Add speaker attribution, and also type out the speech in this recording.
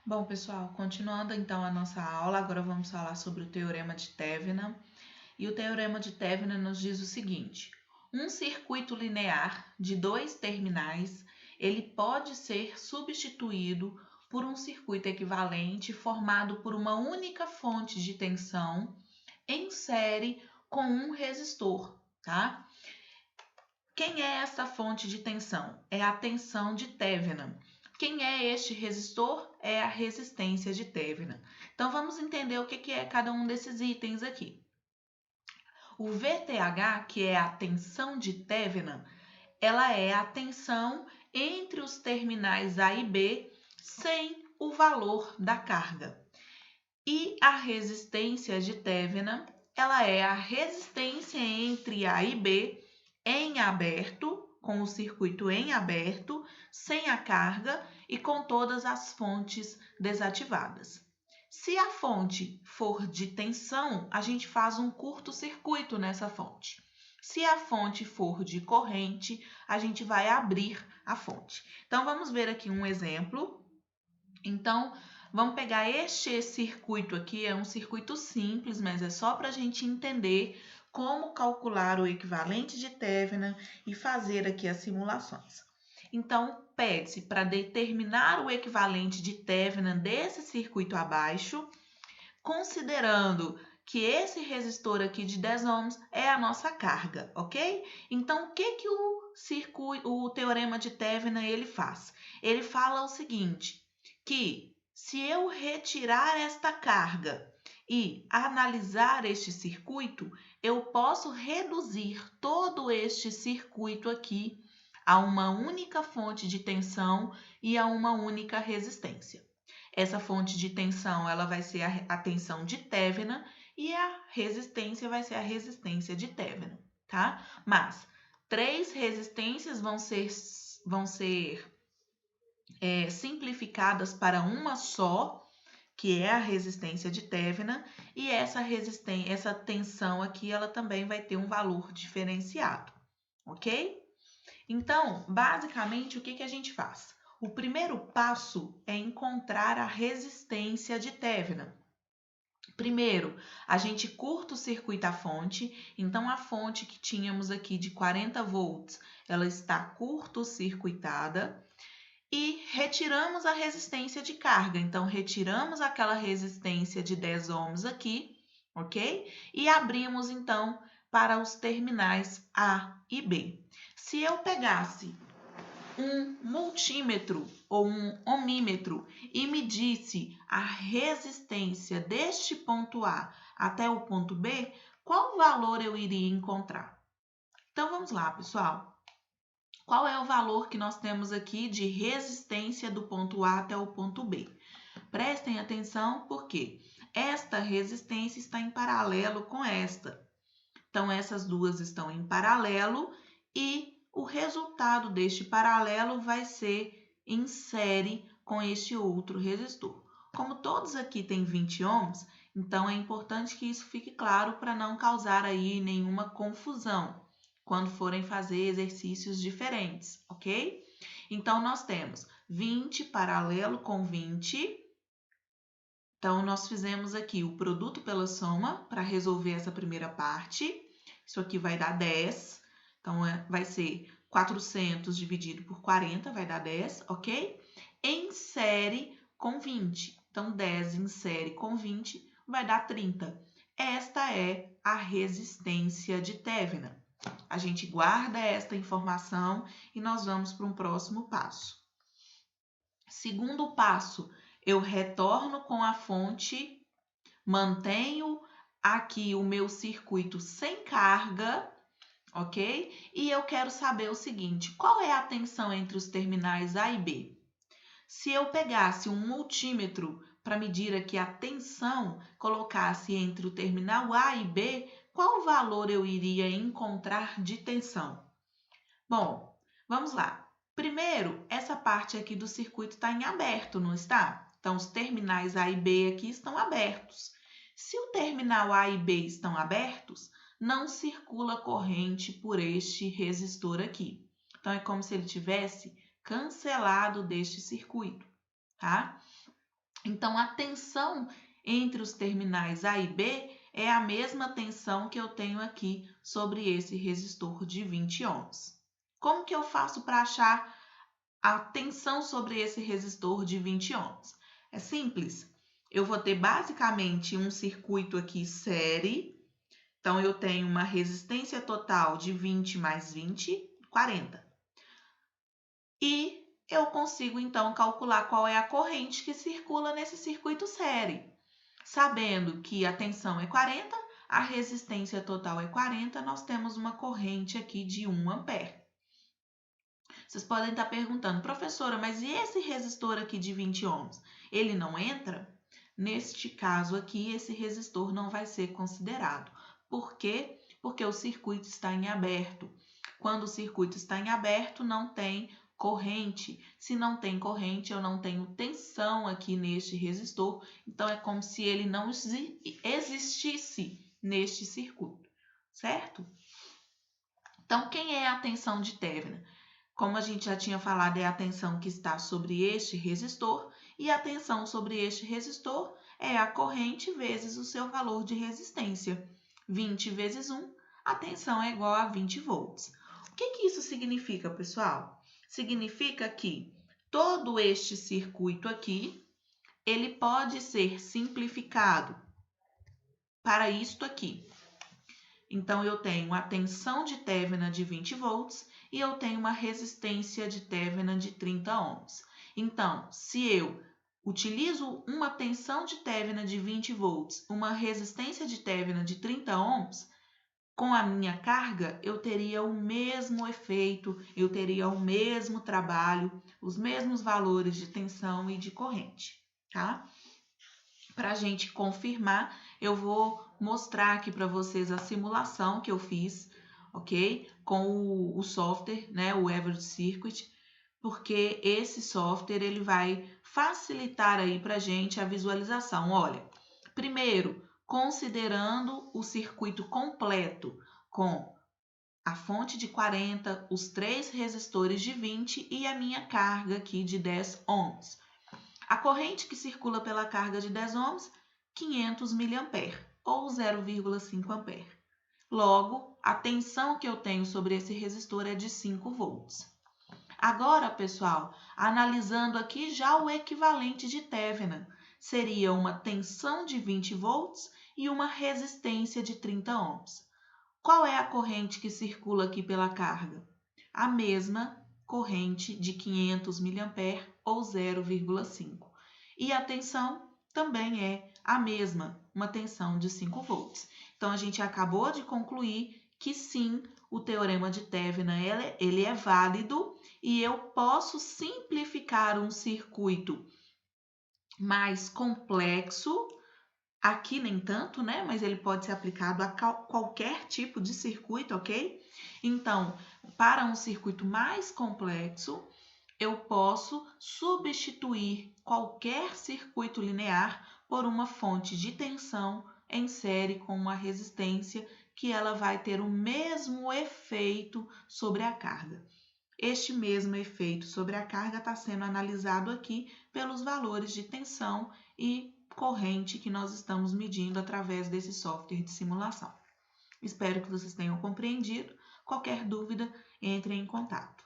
Speaker 1: Bom, pessoal, continuando então a nossa aula, agora vamos falar sobre o Teorema de Thevenin. E o Teorema de Thevenin nos diz o seguinte: um circuito linear de dois terminais, ele pode ser substituído por um circuito equivalente formado por uma única fonte de tensão em série com um resistor, tá? Quem é essa fonte de tensão? É a tensão de Thevenin. Quem é este resistor? É a resistência de Thevenin. Então, vamos entender o que é cada um desses itens aqui. O VTH, que é a tensão de Thevenin, ela é a tensão entre os terminais A e B sem o valor da carga. E a resistência de Thevenin, ela é a resistência entre A e B em aberto, com o circuito em aberto, sem a carga e com todas as fontes desativadas. Se a fonte for de tensão, a gente faz um curto-circuito nessa fonte. Se a fonte for de corrente, a gente vai abrir a fonte. Então, vamos ver aqui um exemplo. Então, vamos pegar este circuito aqui, é um circuito simples, mas é só para a gente entender como calcular o equivalente de Thevenin e fazer aqui as simulações. Então, pede-se para determinar o equivalente de Thevenin desse circuito abaixo, considerando que esse resistor aqui de 10 ohms é a nossa carga, ok? Então, o que o teorema de Thevenin ele faz? Ele fala o seguinte, que se eu retirar esta carga e analisar este circuito, eu posso reduzir todo este circuito aqui a uma única fonte de tensão e a uma única resistência. Essa fonte de tensão ela vai ser a tensão de Thevenin e a resistência vai ser a resistência de Thevenin, tá? Mas três resistências vão ser simplificadas para uma só, que é a resistência de Thevenin, e essa tensão aqui, ela também vai ter um valor diferenciado, ok? Então, basicamente, o que a gente faz? O primeiro passo é encontrar a resistência de Thevenin. Primeiro, a gente curta-circuita a fonte, então a fonte que tínhamos aqui de 40 volts, ela está curto-circuitada. E retiramos a resistência de carga. Então, retiramos aquela resistência de 10 ohms aqui, ok? E abrimos, então, para os terminais A e B. Se eu pegasse um multímetro ou um ohmímetro e medisse a resistência deste ponto A até o ponto B, qual valor eu iria encontrar? Então, vamos lá, pessoal. Qual é o valor que nós temos aqui de resistência do ponto A até o ponto B? Prestem atenção porque esta resistência está em paralelo com esta. Então, essas duas estão em paralelo e o resultado deste paralelo vai ser em série com este outro resistor. Como todos aqui têm 20 ohms, então é importante que isso fique claro para não causar aí nenhuma confusão quando forem fazer exercícios diferentes, ok? Então, nós temos 20 paralelo com 20. Então, nós fizemos aqui o produto pela soma para resolver essa primeira parte. Isso aqui vai dar 10. Então, vai ser 400 dividido por 40, vai dar 10, ok? Em série com 20. Então, 10 em série com 20 vai dar 30. Esta é a resistência de Thevenin. A gente guarda esta informação e nós vamos para um próximo passo. Segundo passo, eu retorno com a fonte, mantenho aqui o meu circuito sem carga, ok? E eu quero saber o seguinte, qual é a tensão entre os terminais A e B? Se eu pegasse um multímetro para medir aqui a tensão, colocasse entre o terminal A e B, qual valor eu iria encontrar de tensão? Bom, vamos lá. Primeiro, essa parte aqui do circuito está em aberto, não está? Então, os terminais A e B aqui estão abertos. Se o terminal A e B estão abertos, não circula corrente por este resistor aqui. Então, é como se ele tivesse cancelado deste circuito, tá? Então, a tensão entre os terminais A e B é a mesma tensão que eu tenho aqui sobre esse resistor de 20 ohms. Como que eu faço para achar a tensão sobre esse resistor de 20 ohms? É simples. Eu vou ter basicamente um circuito aqui série. Então, eu tenho uma resistência total de 20 mais 20, 40. E eu consigo, então, calcular qual é a corrente que circula nesse circuito série. Sabendo que a tensão é 40, a resistência total é 40, nós temos uma corrente aqui de 1 ampere. Vocês podem estar perguntando, professora, mas e esse resistor aqui de 20 ohms? Ele não entra? Neste caso aqui, esse resistor não vai ser considerado. Por quê? Porque o circuito está em aberto. Quando o circuito está em aberto, não tem corrente. Se não tem corrente, eu não tenho tensão aqui neste resistor. Então, é como se ele não existisse neste circuito, certo? Então, quem é a tensão de Tevna? Como a gente já tinha falado, é a tensão que está sobre este resistor, e a tensão sobre este resistor é a corrente vezes o seu valor de resistência. 20 vezes 1, a tensão é igual a 20 volts. O que isso significa, pessoal? Significa que todo este circuito aqui, ele pode ser simplificado para isto aqui. Então, eu tenho a tensão de Tevna de 20 volts e eu tenho uma resistência de Tevna de 30 ohms. Então, se eu utilizo uma tensão de Tevna de 20 volts, uma resistência de Tevna de 30 ohms, com a minha carga, eu teria o mesmo efeito, eu teria o mesmo trabalho, os mesmos valores de tensão e de corrente, tá? Para a gente confirmar, eu vou mostrar aqui para vocês a simulação que eu fiz, ok? Com o software, né, o Everett Circuit, porque esse software ele vai facilitar aí para a gente a visualização. Olha, primeiro, considerando o circuito completo com a fonte de 40, os 3 resistores de 20 e a minha carga aqui de 10 ohms. A corrente que circula pela carga de 10 ohms, 500 mA, ou 0,5 A. Logo, a tensão que eu tenho sobre esse resistor é de 5 volts. Agora, pessoal, analisando aqui já o equivalente de Tevna, seria uma tensão de 20 volts e uma resistência de 30 ohms. Qual é a corrente que circula aqui pela carga? A mesma corrente de 500 mA ou 0,5. E a tensão também é a mesma, uma tensão de 5 volts. Então, a gente acabou de concluir que sim, o teorema de Tevna ele é válido e eu posso simplificar um circuito mais complexo. Aqui nem tanto, né? Mas ele pode ser aplicado a qualquer tipo de circuito, ok? Então, para um circuito mais complexo, eu posso substituir qualquer circuito linear por uma fonte de tensão em série com uma resistência que ela vai ter o mesmo efeito sobre a carga. Este mesmo efeito sobre a carga está sendo analisado aqui pelos valores de tensão e corrente que nós estamos medindo através desse software de simulação. Espero que vocês tenham compreendido. Qualquer dúvida, entre em contato.